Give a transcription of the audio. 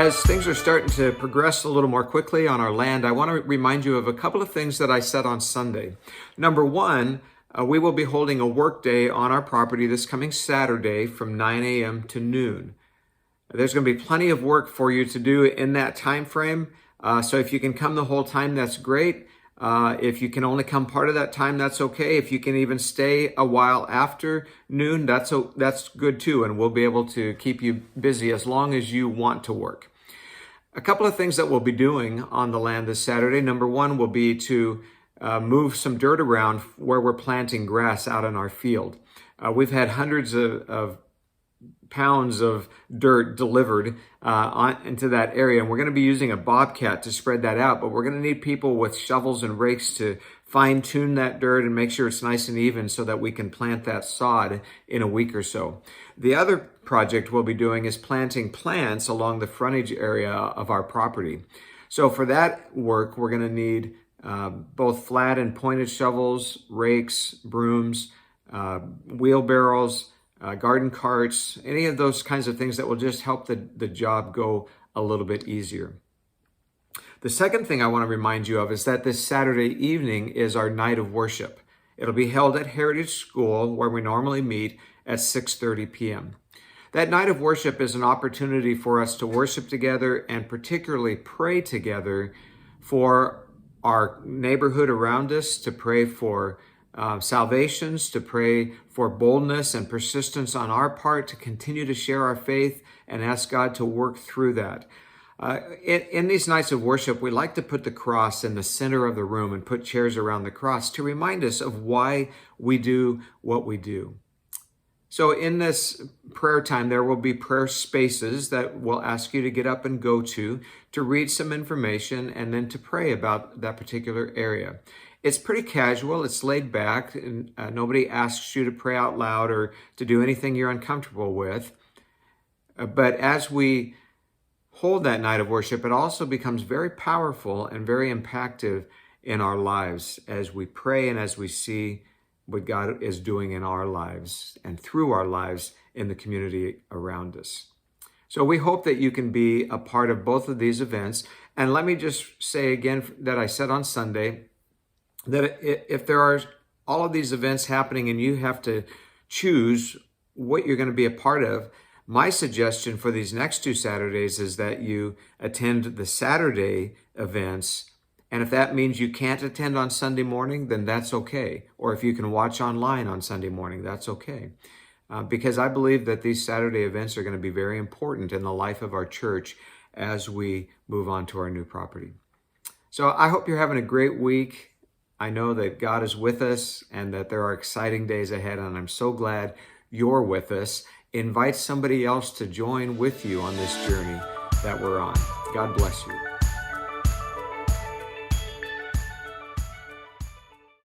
As things are starting to progress a little more quickly on our land, I want to remind you of a couple of things that I said on Sunday. Number one, we will be holding a work day on our property this coming Saturday from 9 a.m. to noon. There's going to be plenty of work for you to do in that time frame. So if you can come the whole time, that's great. If you can only come part of that time, that's okay. If you can even stay a while after noon, that's good too. And we'll be able to keep you busy as long as you want to work. A couple of things that we'll be doing on the land this Saturday. Number one will be to move some dirt around where we're planting grass out in our field. We've had hundreds of pounds of dirt delivered into that area, and we're going to be using a bobcat to spread that out, but we're going to need people with shovels and rakes to fine tune that dirt and make sure it's nice and even so that we can plant that sod in a week or so. The other project we'll be doing is planting plants along the frontage area of our property. So for that work, we're going to need both flat and pointed shovels, rakes, brooms, wheelbarrows, garden carts, any of those kinds of things that will just help the job go a little bit easier. The second thing I want to remind you of is that this Saturday evening is our night of worship. It'll be held at Heritage School, where we normally meet, at 6:30 p.m. That night of worship is an opportunity for us to worship together and particularly pray together for our neighborhood around us, to pray for salvations, to pray for boldness and persistence on our part to continue to share our faith and ask God to work through that. In these nights of worship, we like to put the cross in the center of the room and put chairs around the cross to remind us of why we do what we do. So in this prayer time, there will be prayer spaces that we'll ask you to get up and go to read some information and then to pray about that particular area. It's pretty casual, it's laid back, and nobody asks you to pray out loud or to do anything you're uncomfortable with. But as we hold that night of worship, it also becomes very powerful and very impactful in our lives as we pray and as we see what God is doing in our lives and through our lives in the community around us. So we hope that you can be a part of both of these events. And let me just say again that I said on Sunday, that if there are all of these events happening and you have to choose what you're going to be a part of, my suggestion for these next two Saturdays is that you attend the Saturday events. And if that means you can't attend on Sunday morning, then that's okay. Or if you can watch online on Sunday morning, that's okay. Because I believe that these Saturday events are going to be very important in the life of our church as we move on to our new property. So I hope you're having a great week. I know that God is with us and that there are exciting days ahead, and I'm so glad you're with us. Invite somebody else to join with you on this journey that we're on. God bless you.